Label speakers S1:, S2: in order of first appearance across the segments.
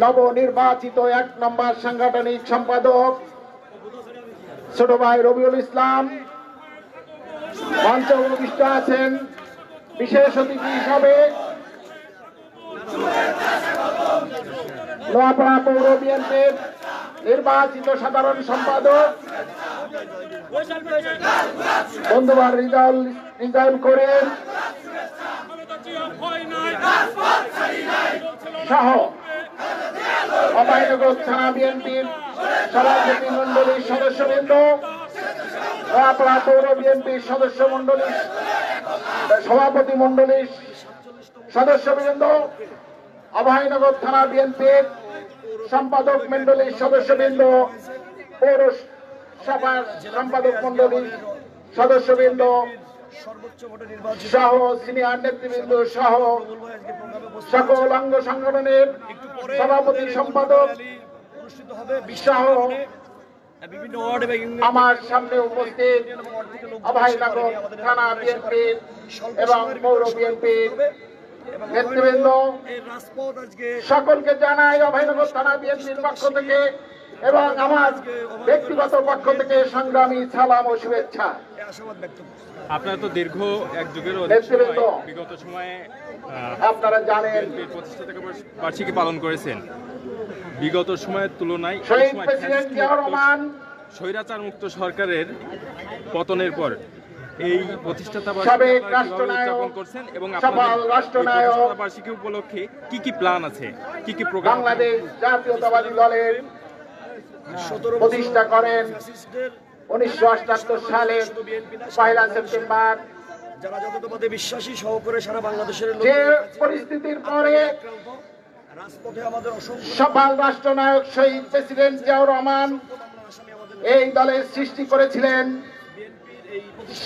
S1: নবনির্বাচিত 1 নম্বর সাংগঠনিক সম্পাদক ছোট ভাই রবিউল ইসলাম মঞ্চে উপবিষ্ট আছেন। বিশেষ অতিথি হিসাবে নোয়াপাড়া পৌর বিএনপির নির্বাচিত সাধারণ সম্পাদক বন্ধুবার রিজাউল করিম সহ অভয়নগর থানা বিএনপির সভাপতি মন্ডলীর সদস্যবৃন্দ, নোয়াপাড়া পৌর বিএনপির সদস্য মন্ডলীর সভাপতি মন্ডলীর সদস্যবৃন্দ, অভয়নগর থানা বিএনপির সম্পাদক মন্ডলীর সদস্যবৃন্দ, পৌরসভার সম্পাদক মন্ডলীর সদস্যবৃন্দ সহ সিনিয়র নেতৃবৃন্দ সহ সকল অঙ্গ সংগঠনের সভাপতি সম্পাদক সহ আমার সামনে উপস্থিত অভয়নগর থানা বিএনপির এবং পৌর বিএনপির নেতৃবৃন্দ সকলকে জানাই অভয়নগর থানা বিএনপির পক্ষ থেকে এবং আমার ব্যক্তিগত পক্ষ থেকে সংগ্রামী সালাম ও শুভেচ্ছা।
S2: আপনারা তো দীর্ঘ এক যুগের বিগত সময়ে
S1: আপনারা জানেন
S2: প্রতিষ্ঠা থেকে বার্ষিকী পালন করেছেন। বিগত সময়ের তুলনায় স্বৈরাচার মুক্ত সরকারের পতনের পর এই প্রতিষ্ঠাতা উদযাপন করছেন এবং বার্ষিকী উপলক্ষে কি কি প্ল্যান আছে, কি কি প্রোগ্রাম?
S1: বাংলাদেশ জাতীয়তাবাদী দলের প্রতিষ্ঠা করেন 1978 সালের 1 সেপ্টেম্বর।
S3: যারা জাতীয়তাবাদে বিশ্বাসী সহকারে সারা বাংলাদেশের
S1: যে পরিস্থিতির পরে
S3: রাজপথে আমাদের
S1: সফল রাষ্ট্রনায়ক শহীদ প্রেসিডেন্ট জিয়াউর রহমান এই দলের সৃষ্টি করেছিলেন,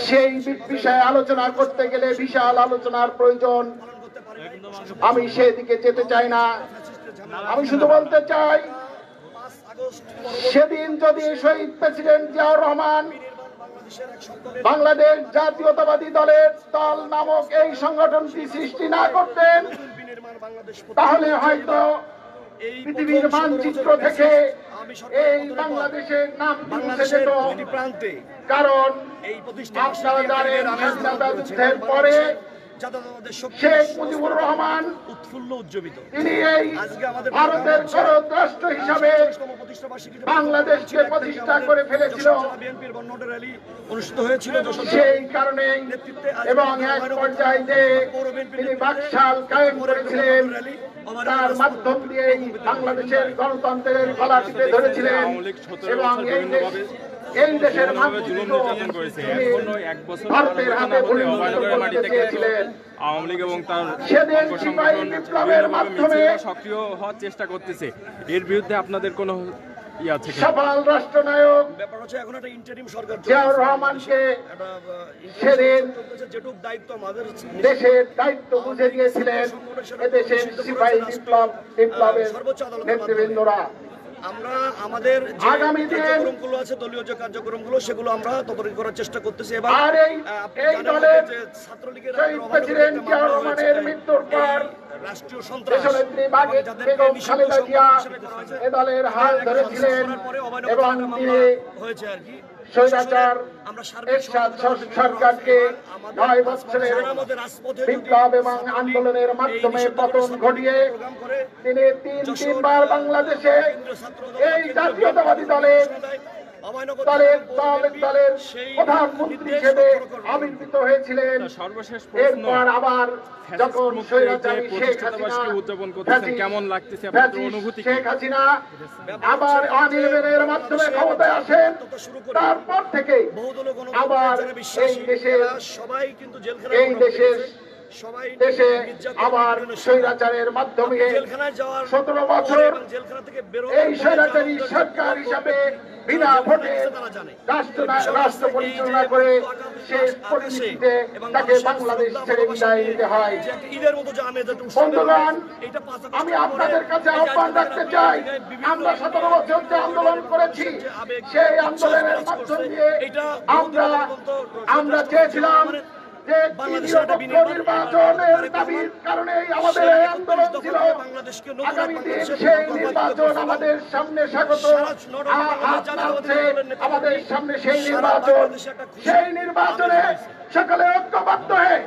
S1: সেই বিষয়ে আলোচনা করতে গেলে বিশাল আলোচনার প্রয়োজন। আমি সেদিকে যেতে চাই না, আমি শুধু বলতে চাই সেদিন যদি শহীদ প্রেসিডেন্ট জিয়াউর রহমান বাংলাদেশ জাতীয়তাবাদী দলের দল নামক এই সংগঠনটি সৃষ্টি না করতেন তাহলে হয়তো পৃথিবীর মানচিত্র থেকে এই বাংলাদেশের নাম মুছে যেত। কারণ আপনারা জানেন স্বাধীনতা যুদ্ধের পরে শেখ মুজিবুর রহমান
S3: উৎফুল্ল উজ্জীবিত
S1: তিনি এই ভারতের শরৎ রাষ্ট্র হিসাবে বাংলাদেশকে প্রতিষ্ঠা করে ফেলেছিল।
S3: বিএনপির বর্ণাঢ্য র্যালি অনুষ্ঠিত হয়েছিল
S1: সেই কারণে এবং এক পর্যায়ে যে তিনি বাকশাল কায়েম করেছিলেন তার মাধ্যম দিয়ে বাংলাদেশের গণতন্ত্রের গলা টিপে ধরেছিলেন এবং এই দেশের ভারতের হাতে
S2: আওয়ামী লীগ এবং তার
S1: বিপ্লবের মাধ্যমে
S2: সক্রিয় হওয়ার চেষ্টা করতেছে। এর বিরুদ্ধে আপনাদের কোনো
S1: সফল রাষ্ট্রনায়ক
S3: ব্যাপার হচ্ছে এখন একটা ইন্টারিম সরকার
S1: জিয়াউর রহমানকে সেদিন
S3: যেটুক দায়িত্ব আমাদের
S1: দেশের দায়িত্ব বুঝে দিয়েছিলেন এদেশের সিপাহী বিপ্লবের নেতৃবৃন্দরা।
S3: আমরা আমাদের
S1: আগামী
S3: কার্যক্রমগুলো আছে, দলীয় যে কার্যক্রমগুলো সেগুলো আমরা তদারকি করার চেষ্টা করতেছি। এবার
S1: এই দলের ছাত্রলীগের প্রেসিডেন্ট জিয়াউর রহমানের মৃত্যুর পর
S3: রাষ্ট্রীয় সন্ত্রাস
S1: বেগম খালেদা জিয়া এ দলের হাল ধরেছিলেন এবং তিনি
S3: হয়েছে আর কি
S1: স্বৈরাচার এরশাদ সরকারকে 9 বছরের বিপ্লব এবং আন্দোলনের মাধ্যমে পতন ঘটিয়ে তিনি তিনবার বাংলাদেশে এই জাতীয়তাবাদী দলের প্রধানমন্ত্রী হিসেবে আবির্ভূত হয়েছিলেন। এরপর আবার যখন স্বৈরাচারী শেখ হাসিনা আবার অনির্বাচনের মাধ্যমে ক্ষমতায় আসেন, তারপর থেকে আবার এই দেশে আবার স্বৈরাচারের মাধ্যমে 17 বছর এই স্বৈরাচারী সরকার হিসাবে বিনা ভোটে রাষ্ট্র পরিচালনা করে শেষ পরিস্থিতিতে তাকে বাংলাদেশ ছেড়ে বিদায় নিতে হয়। বন্ধুগণ, আমি আপনাদের কাছে আহ্বান রাখতে চাই, আমরা 17 বছর যে আন্দোলন করেছি সেই আন্দোলনের মাধ্যম দিয়ে আমরা চেয়েছিলাম যে নিরপেক্ষ নির্বাচনের দাবির কারণেই আমাদের এই আন্দোলন ছিল। আগামী দিন সেই নির্বাচন আমাদের সামনে স্বাগত আছে, আমাদের সামনে সেই নির্বাচনে সকলে ঐক্যবদ্ধ হয়ে